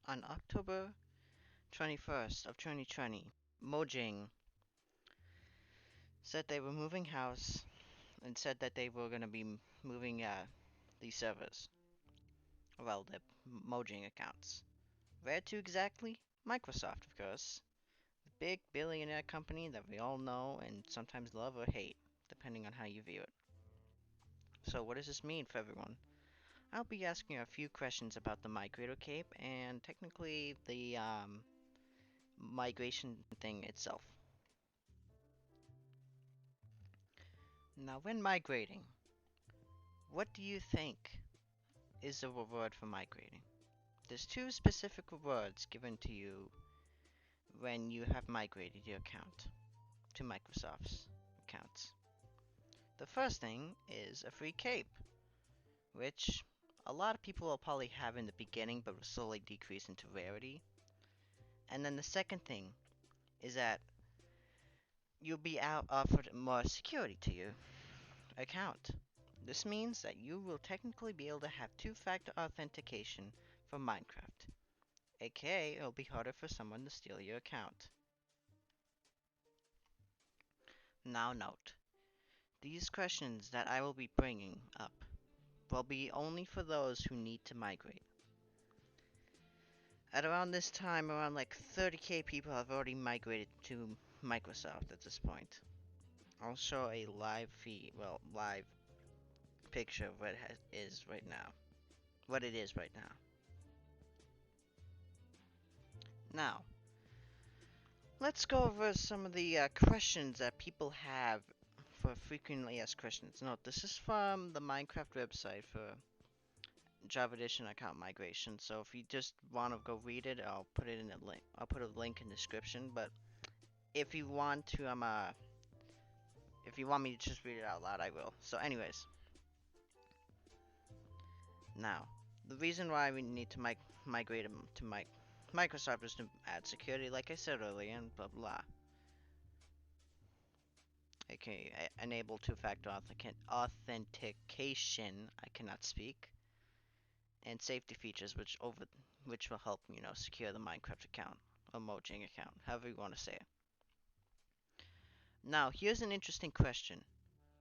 On October 21st of 2020, Mojang said they were moving house and said that they were going to be moving these servers. Well, the Mojang accounts. Where to exactly? Microsoft, of course. The big billionaire company that we all know and sometimes love or hate, depending on how you view it. So what does this mean for everyone? I'll be asking a few questions about the migrator cape and technically the migration thing itself. Now, when migrating, what do you think is the reward for migrating? There's two specific rewards given to you when you have migrated your account to Microsoft's accounts. The first thing is a free cape, which a lot of people will probably have in the beginning but will slowly decrease into rarity. And then the second thing is that you'll be offered more security to your account. This means that you will technically be able to have two-factor authentication for Minecraft, aka it'll be harder for someone to steal your account. Now note, these questions that I will be bringing up will be only for those who need to migrate. At around this time, around like 30k people have already migrated to Microsoft at this point. I'll show a live feed, well, live picture of what it is right now. What it is right now. Now, let's go over some of the questions that people have for frequently asked questions. Note, this is from the Minecraft website for Java Edition account migration. So if you just want to go read it, I'll put it in the link. I'll put a link in the description. But if you want to, if you want me to just read it out loud, I will. So, anyways, now the reason why we need to migrate them to Microsoft is to add security, like I said earlier, and blah blah. Okay, enable two-factor authentication. I cannot speak, and safety features, which will help secure the Minecraft account or Mojang account, however you want to say it. Now, here's an interesting question: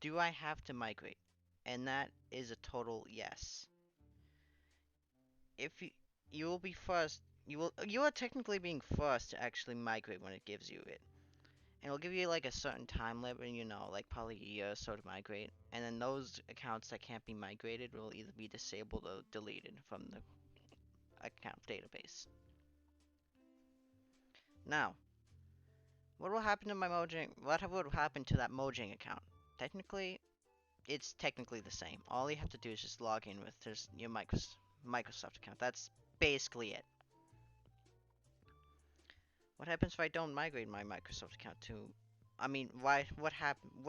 do I have to migrate? And that is a total yes. If you will be forced, you are technically being forced to actually migrate when it gives you it. And it'll give you like a certain time limit, like probably a year or so to migrate. And then those accounts that can't be migrated will either be disabled or deleted from the account database. Now, what will happen to my Mojang? What would happen to that Mojang account? Technically, it's technically the same. All you have to do is just log in with just your Microsoft account. That's basically it. What happens if I don't migrate my Microsoft account to? I mean, why? What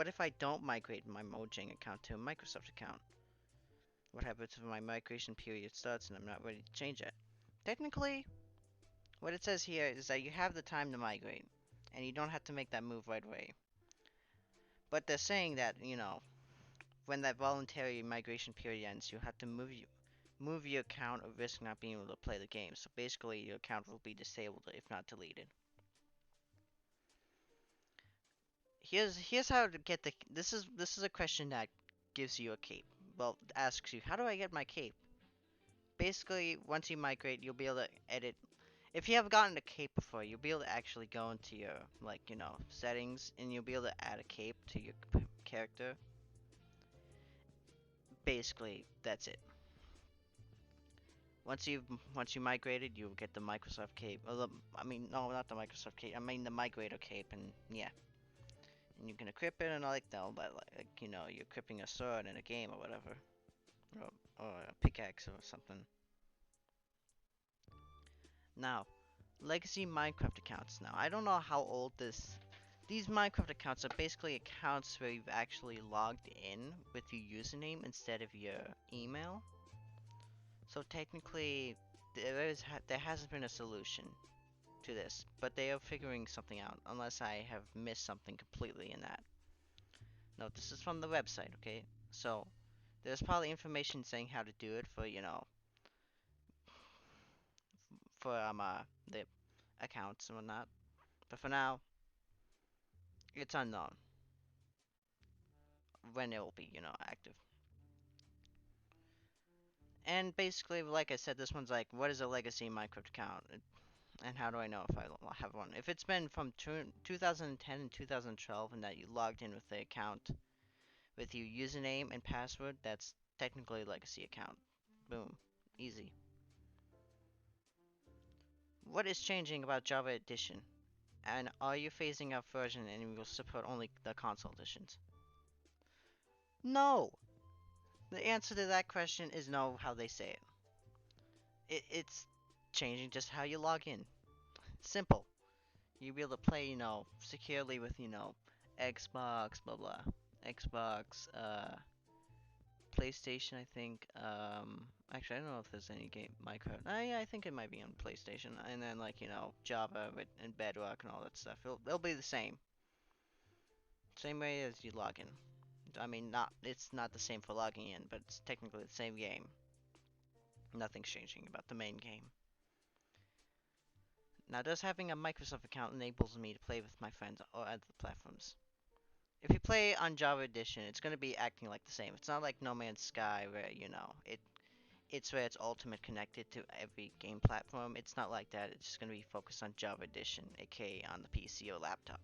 if I don't migrate my Mojang account to a Microsoft account? What happens if my migration period starts and I'm not ready to change it? Technically, what it says here is that you have the time to migrate, and you don't have to make that move right away. But they're saying that, when that voluntary migration period ends, you have to move your account or risk not being able to play the game. So basically, your account will be disabled if not deleted. Here's how to get the. This is a question that gives you a cape. Well, asks you, how do I get my cape? Basically, once you migrate, you'll be able to edit. If you have gotten a cape before, you'll be able to actually go into your, settings, and you'll be able to add a cape to your character. Basically, that's it. Once you migrated, you'll get the Microsoft cape. I mean, no, not the Microsoft cape. I mean the migrator cape, and yeah, and you can equip it and all like that. But you're equipping a sword in a game or whatever, or a pickaxe or something. Now, legacy Minecraft accounts. Now, I don't know how old these Minecraft accounts are basically accounts where you've actually logged in with your username instead of your email. So technically, there hasn't been a solution to this, but they are figuring something out, unless I have missed something completely in that. No, this is from the website, okay? So, there's probably information saying how to do it for for the accounts and whatnot. But for now, it's unknown when it will be, active. And basically, like I said, this one's like, what is a legacy Minecraft account? And how do I know if I have one? If it's been from 2010 and 2012 and that you logged in with the account with your username and password, that's technically a legacy account. Boom. Easy. What is changing about Java Edition? And are you phasing out version and you will support only the console editions? No! The answer to that question is no, how they say it. It's changing just how you log in. Simple. You'll be able to play, securely with, Xbox, blah blah. Xbox, PlayStation, I think. Actually, I don't know if there's any game Minecraft. Yeah, I think it might be on PlayStation. And then like Java and Bedrock and all that stuff. It'll be the same. Same way as you log in. I mean, it's not the same for logging in, but it's technically the same game. Nothing's changing about the main game. Now, does having a Microsoft account enables me to play with my friends or other platforms? If you play on Java Edition, it's going to be acting like the same. It's not like No Man's Sky where, it's where it's ultimate connected to every game platform. It's not like that. It's just going to be focused on Java Edition, aka on the PC or laptop.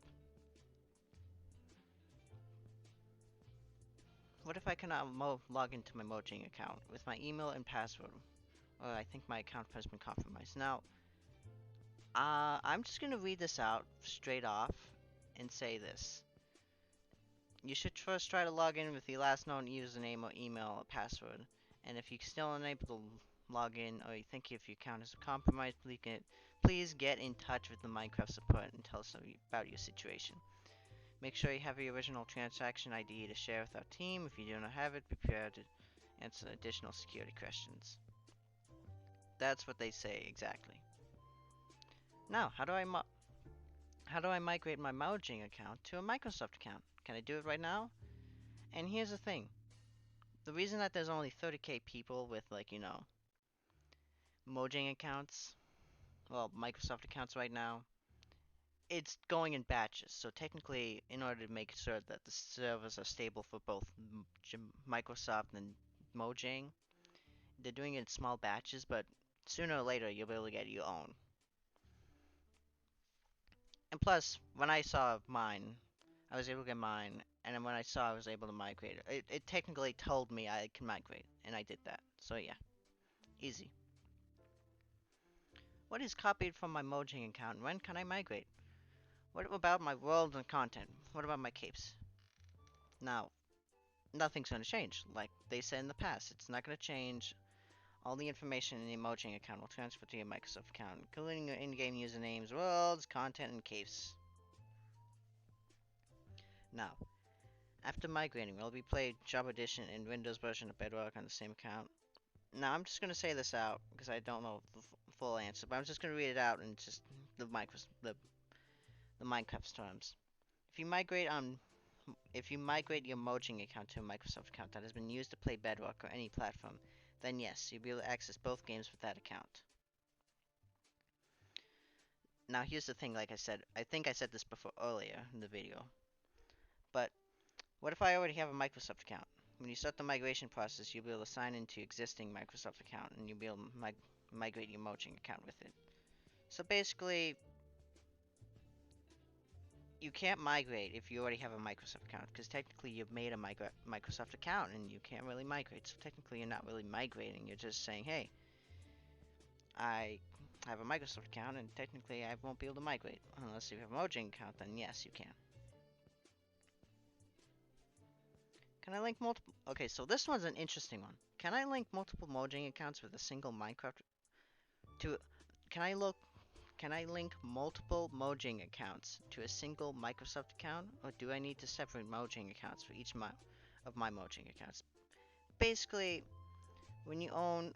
What if I cannot log into my Mojang account with my email and password? Well, I think my account has been compromised. Now, I'm just going to read this out straight off and say this. You should first try to log in with the last known username or email or password. And if you're still unable to log in or you think if your account is compromised, please get in touch with the Minecraft support and tell us about your situation. Make sure you have your original transaction ID to share with our team. If you do not have it, prepare to answer additional security questions. That's what they say exactly. Now, how do I migrate my Mojang account to a Microsoft account? Can I do it right now? And here's the thing. The reason that there's only 30k people with Mojang accounts, well, Microsoft accounts right now, it's going in batches. So technically, in order to make sure that the servers are stable for both Microsoft and Mojang, they're doing it in small batches, but sooner or later you'll be able to get your own. And plus, when I saw mine, I was able to get mine, and then when I saw I was able to migrate it technically told me I can migrate, and I did that. So yeah, easy. What is copied from my Mojang account, and when can I migrate? What about my world and content? What about my capes? Now, nothing's going to change. Like they said in the past, it's not going to change. All the information in the Mojang account will transfer to your Microsoft account, including your in-game usernames, worlds, content, and capes. Now, after migrating, will be played Java Edition and Windows version of Bedrock on the same account? Now, I'm just going to say this out because I don't know the full answer, but I'm just going to read it out in just the Minecraft terms. If you migrate on If you migrate your Mojang account to a Microsoft account that has been used to play Bedrock or any platform, then yes, you'll be able to access both games with that account. Now here's the thing, like I said, I think I said this before earlier in the video, but what if I already have a Microsoft account? When you start the migration process, you'll be able to sign into your existing Microsoft account and you'll be able to migrate your Mojang account with it. So basically, you can't migrate if you already have a Microsoft account, because technically you've made a Microsoft account and you can't really migrate. So technically you're not really migrating. You're just saying, hey, I have a Microsoft account and technically I won't be able to migrate. Unless you have a Mojang account, then yes, you can. Can I link multiple? Okay, so this one's an interesting one. Can I link multiple Mojang accounts with a single Minecraft to? Can I look? Can I link multiple Mojang accounts to a single Microsoft account, or do I need to separate Mojang accounts for each of my Mojang accounts? Basically, when you own,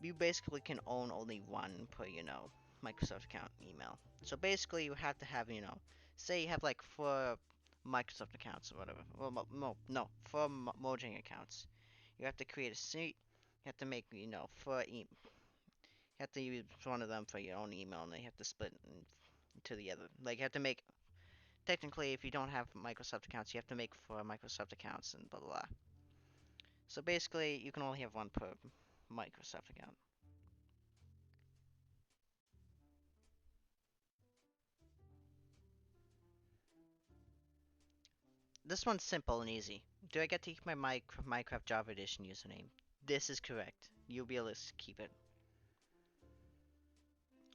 you basically can own only one per Microsoft account email. So basically, you have to have say you have like 4 Microsoft accounts or whatever. Well, no, 4 Mojang accounts. You have to create a seat. You have to make 4 You have to use one of them for your own email, and then you have to split to the other. Like you have to make technically, if you don't have Microsoft accounts, you have to make for Microsoft accounts and blah blah blah. So basically, you can only have one per Microsoft account. This one's simple and easy. Do I get to keep my Minecraft Java Edition username? This is correct. You'll be able to keep it.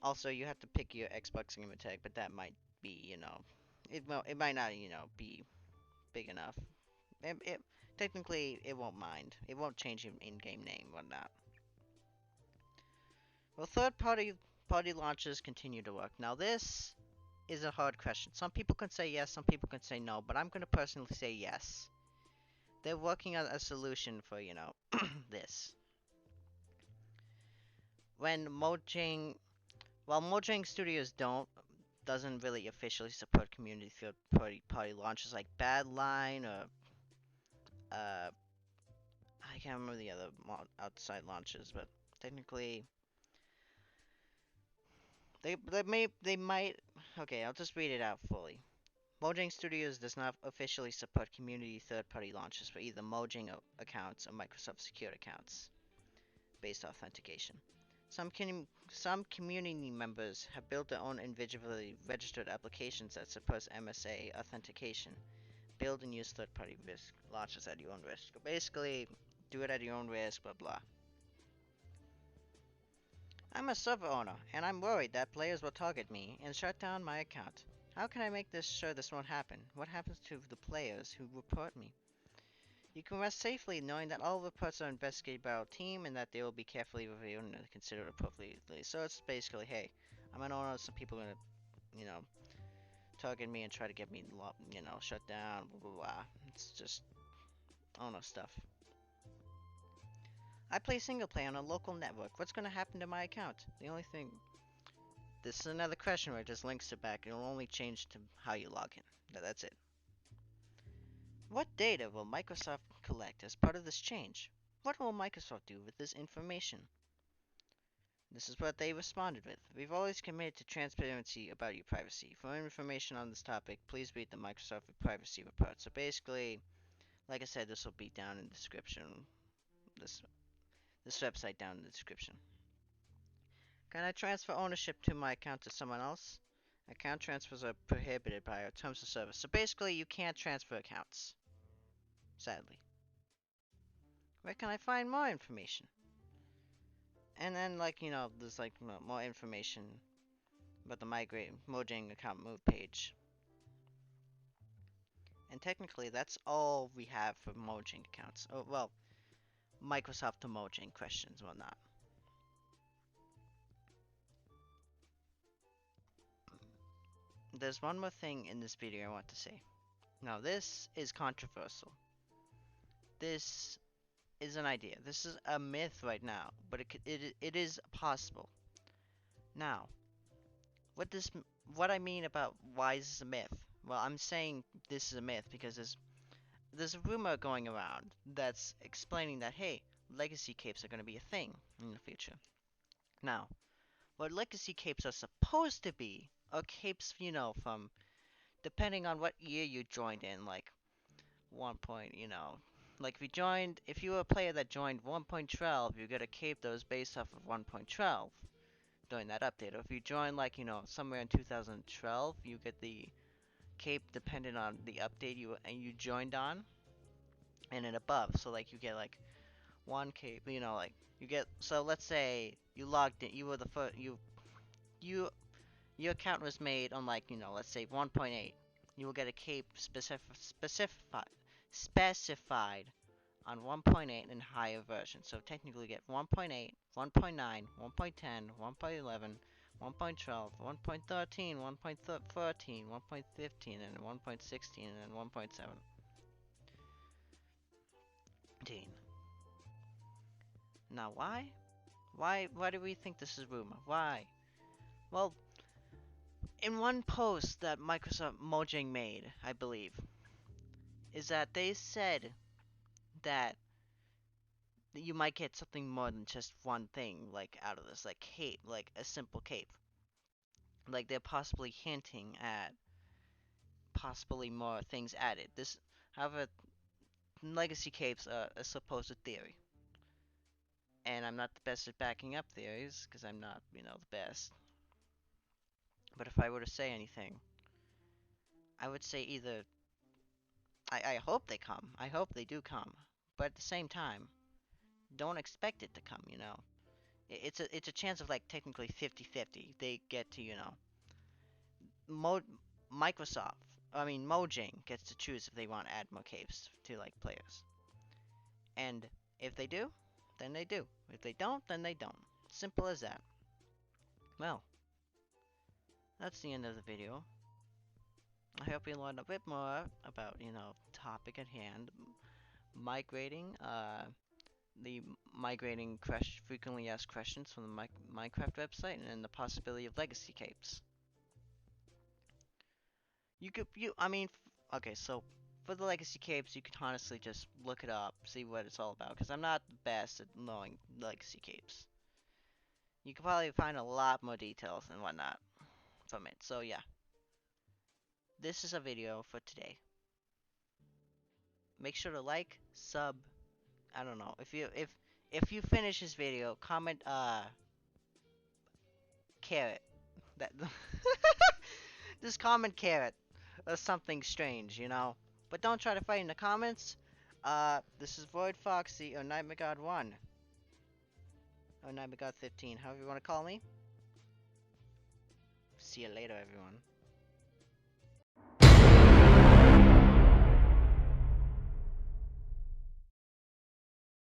Also, you have to pick your Xbox gamer tag, but that might be, it might not, be big enough. Technically, it won't mind. It won't change your in-game name, whatnot. Will third-party launches continue to work? Now, this is a hard question. Some people can say yes, some people can say no, but I'm going to personally say yes. They're working on a solution for, this. When Mojang, while Mojang Studios doesn't really officially support community third-party launches like Badline or uh, I can't remember the other outside launches, but technically they might. Okay, I'll just read it out fully. Mojang Studios does not officially support community third-party launches for either Mojang accounts or Microsoft Secure accounts based authentication. Some community members have built their own individually registered applications that support MSA authentication. Build and use third-party risk launches at your own risk. Basically, do it at your own risk, blah blah. I'm a server owner, and I'm worried that players will target me and shut down my account. How can I make sure this won't happen? What happens to the players who report me? You can rest safely knowing that all reports are investigated by our team and that they will be carefully reviewed and considered appropriately. So it's basically, hey, I'm an owner, some people are gonna, target me and try to get me, shut down, blah blah blah. It's just owner stuff. I play single player on a local network. What's gonna happen to my account? The only thing. This is another question where it just links it back. It'll only change to how you log in. That's it. What data will Microsoft collect as part of this change? What will Microsoft do with this information? This is what they responded with. We've always committed to transparency about your privacy. For more information on this topic, please read the Microsoft Privacy Report. So basically, like I said, this will be down in the description. This this website down in the description. Can I transfer ownership to my account to someone else? Account transfers are prohibited by our terms of service. So basically, you can't transfer accounts. Sadly. Where can I find more information? And then, there's more information about the migrate Mojang account move page. And technically, that's all we have for Mojang accounts. Oh, well, Microsoft to Mojang questions, whatnot. There's one more thing in this video I want to say. Now, this is controversial. This is an idea. This is a myth right now, but it is possible. Now, what I mean about why is this a myth? Well, I'm saying this is a myth because there's a rumor going around that's explaining that hey, legacy capes are going to be a thing in the future. Now, what legacy capes are supposed to be are capes, from depending on what year you joined in, like 1 point, like if you were a player that joined 1.12, you get a cape that was based off of 1.12 during that update. Or if you join somewhere in 2012, you get the cape dependent on the update you joined on and then above. So like you get like one cape, like you get. So let's say you logged in, you were the first, you your account was made on let's say 1.8. You will get a cape specified on 1.8 and higher versions. So technically you get 1.8, 1.9, 1.10, 1.11, 1.12, 1.13, 1.13, 1.15, and 1.16, and then 1.17. Now why? Why do we think this is rumor? Why? Well, in one post that Microsoft Mojang made, I believe, is that they said that you might get something more than just one thing, like out of this, like cape, like a simple cape. Like they're possibly hinting at possibly more things added. This, however, legacy capes are a supposed theory, and I'm not the best at backing up theories because I'm not, the best. But if I were to say anything, I would say either I hope they come. I hope they do come. But at the same time, don't expect it to come, It's a chance of like technically 50-50. They get to, Mo Microsoft, Mojang gets to choose if they want to add more capes to like players. And if they do, then they do. If they don't, then they don't. Simple as that. Well, that's the end of the video. I hope you learned a bit more about, topic at hand. Migrating, the migrating frequently asked questions from the Minecraft website, and then the possibility of legacy capes. Okay, so for the legacy capes, you can honestly just look it up, see what it's all about, because I'm not the best at knowing legacy capes. You can probably find a lot more details and whatnot from it. So yeah, this is a video for today. Make sure to like, sub. I don't know if you finish this video, comment carrot. That just comment carrot or something strange, But don't try to fight in the comments. This is Void Foxy or Nightmare God 1 or Nightmare God 15, however you want to call me. See you later, everyone.